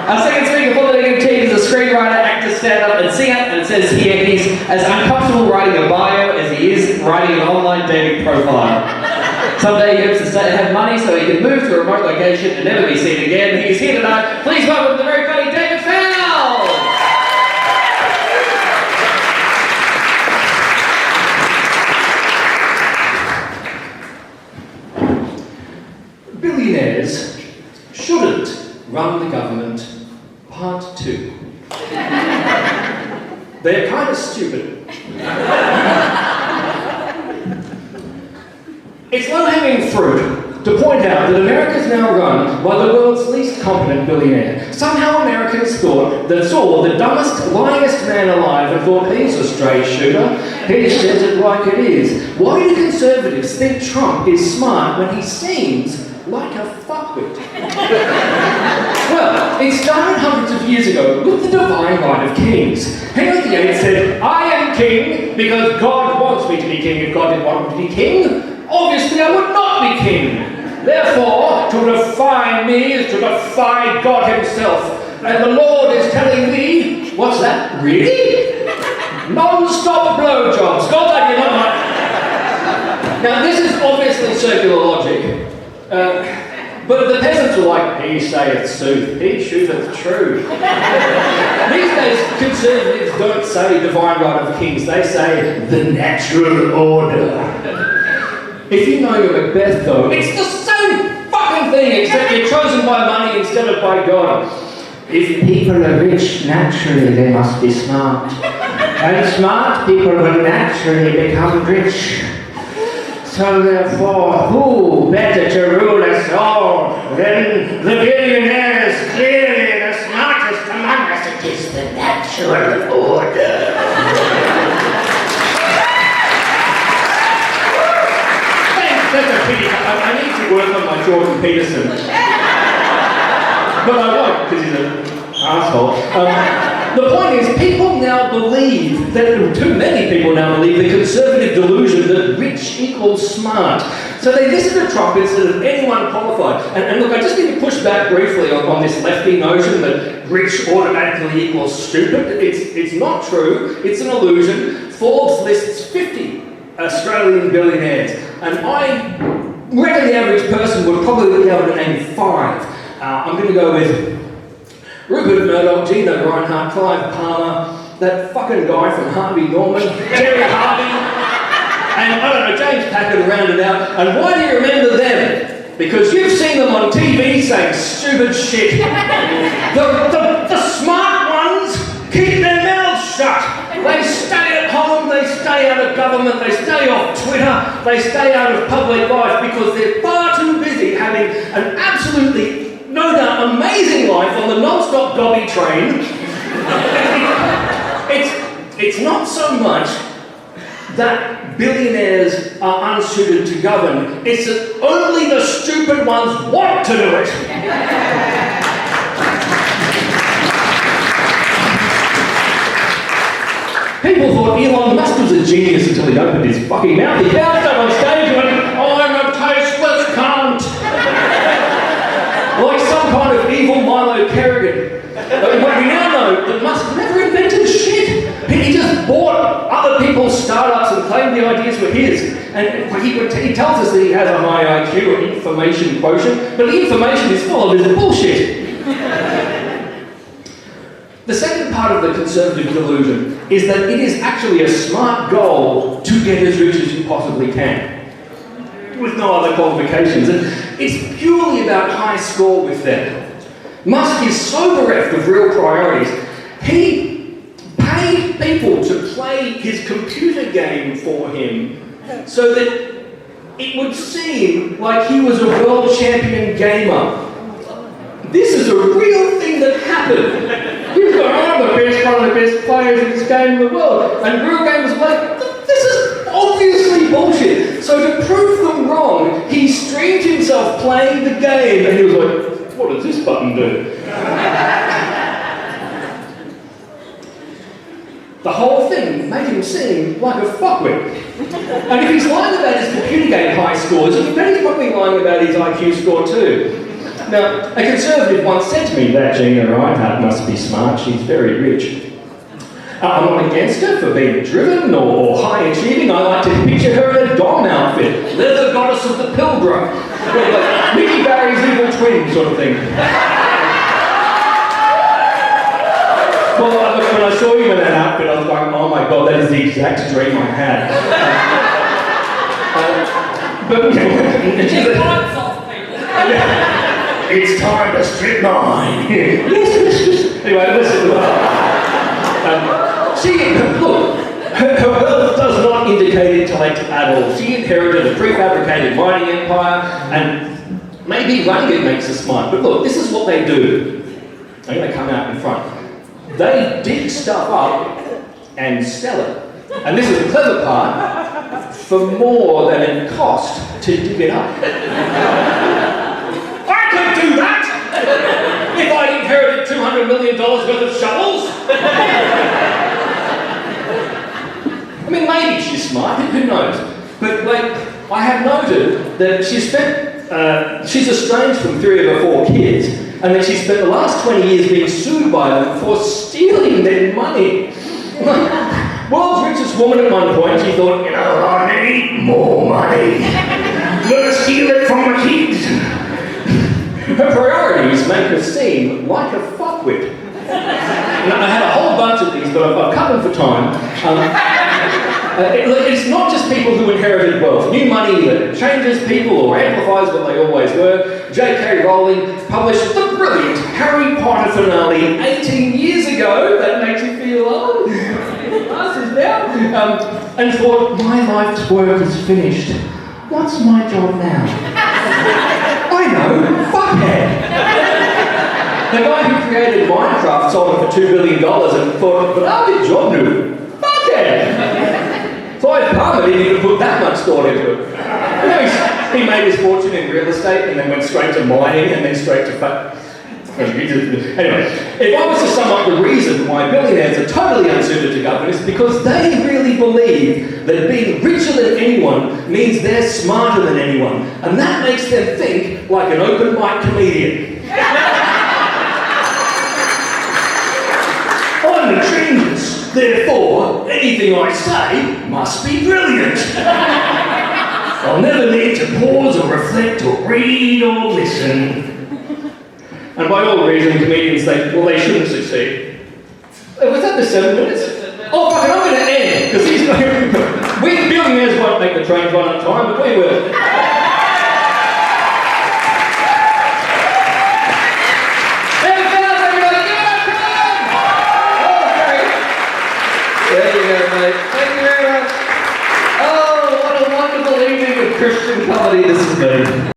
Our second speaker for the negative team is a screenwriter, actor, stand-up, and singer. And it says here he's as uncomfortable writing a bio as he is writing an online dating profile. Someday he hopes to have money so he can move to a remote location and never be seen again. He's here tonight. Please welcome the very funny David Fowle! Billionaires shouldn't run the government, part 2. They're kind of stupid. It's low-hanging fruit to point out that America is now run by the world's least competent billionaire. Somehow Americans saw the dumbest, lyingest man alive and thought, he's a straight shooter. He says it like it is. Why do conservatives think Trump is smart when he seems like a fuckwit? Well, it started hundreds of years ago with the divine right of kings. Henry VIII said, I am king because God wants me to be king. If God didn't want me to be king, obviously I would not be king. Therefore, to defy me is to defy God himself. And the Lord is telling me, what's that, really? Non-stop blowjobs. God, that you're not much. Now, this is obviously circular logic. But the peasants were like, he saith sooth, he shooteth true. These days, conservatives don't say divine right of kings, they say the natural order. If you know your Macbeth though, it's the same fucking thing, except you're chosen by money instead of by God. If people are rich, naturally they must be smart. And smart people will naturally become rich. So therefore, who better to rule us all than the billionaires? Clearly the smartest among us. It is the natural order. That's a pity. I need to work on my Jordan Peterson. But I won't, because he's an asshole. The point is, people now believe that, too many people now believe the conservative delusion that rich equals smart. So they listen to Trump instead of anyone qualified. And look, I just need to push back briefly on this lefty notion that rich automatically equals stupid. It's not true. It's an illusion. Forbes lists 50 Australian billionaires. And I reckon the average person would probably be able to name 5. I'm going to go with Rupert Murdoch, Gina Reinhardt, Clive Palmer, that fucking guy from Harvey Norman, Terry Harvey, and I don't know, James Packard rounded out. And why do you remember them? Because you've seen them on TV saying stupid shit. The smart ones keep their mouths shut. They stay at home, they stay out of government, they stay off Twitter, they stay out of public life because they're far too busy having an absolutely, no doubt, amazing life on the non-stop Dobby train. It's not so much that billionaires are unsuited to govern, it's that only the stupid ones want to do it. People thought Elon Musk was a genius until he opened his fucking mouth. He bounced up on stage and went, I'm a tasteless cunt. Like some kind of evil Milo Kerrigan. But we now know that Musk never invented shit. He just bought other people's startups and claimed the ideas were his. And he tells us that he has a high IQ or information quotient, but the information is full of his bullshit. The second part of the conservative delusion is that it is actually a smart goal to get as rich as you possibly can, with no other qualifications. And it's purely about high score with them. Musk is so bereft of real priorities, he paid people to play his computer game for him so that it would seem like he was a world champion gamer. This is a real thing that happened. He's going, I'm the best, one of the best players in this game in the world. And real gamers are like, this is obviously bullshit. So to prove them wrong, he streamed himself playing the game and he was like, what does this button do? The whole thing made him seem like a fuckwit. And if he's lying about his computer game high scores, I bet he's probably lying about his IQ score too. Now, a conservative once said to me that Gina Reinhardt must be smart, she's very rich. I'm not against her for being driven or high achieving. I like to picture her in a Dom outfit, leather goddess of the pilgrim, like Mickey Barry's evil twin sort of thing. Well, when I saw you in that outfit, I was going, oh my god, that is the exact dream I had. But it's time to strip mine. Anyway, listen. Look, her wealth does not indicate intellect at all. She inherited a prefabricated mining empire, and maybe running it makes her smart. But look, this is what they do. I'm going to come out in front. They dig stuff up and sell it. And this is the clever part, for more than it cost to dig it up. I could do that if I inherited $200 million worth of shovels. I mean, maybe she's smart, who knows? But I have noted that she's estranged from 3 of her 4 kids, and that she spent the last 20 years being sued by them for stealing their money. World's richest woman at one point, she thought, you know, I need more money. Gonna steal it from my kids. Her priorities make her seem like a fuckwit. Now, I had a whole bunch of these, but I've cut them for time. It's not just people who inherited wealth. New money that changes people or amplifies what they always were. J.K. Rowling published the brilliant Harry Potter finale 18 years ago. That makes you feel old. Us is now. And thought, my life's work is finished. What's my job now? I know, fuckhead. The guy who created Minecraft sold it for $2 billion and thought, but I'll get job new. Fuckhead. Clive Palmer didn't even put that much thought into it. You know, he made his fortune in real estate and then went straight to mining and then straight to Anyway, if I was to sum up the reason why billionaires are totally unsuited to government, it's because they really believe that being richer than anyone means they're smarter than anyone. And that makes them think like an open mic comedian. I'm a genius. Therefore, anything I say must be brilliant. I'll never need to pause or reflect or read or listen. And by all reason, comedians think, well, they shouldn't succeed. Was that the 7 minutes? Oh, fuck it, I'm going to end. Because we billionaires won't make the trains run on time, but we will. There you go, mate. Thank you very much. Oh, what a wonderful evening of Christian comedy this has been.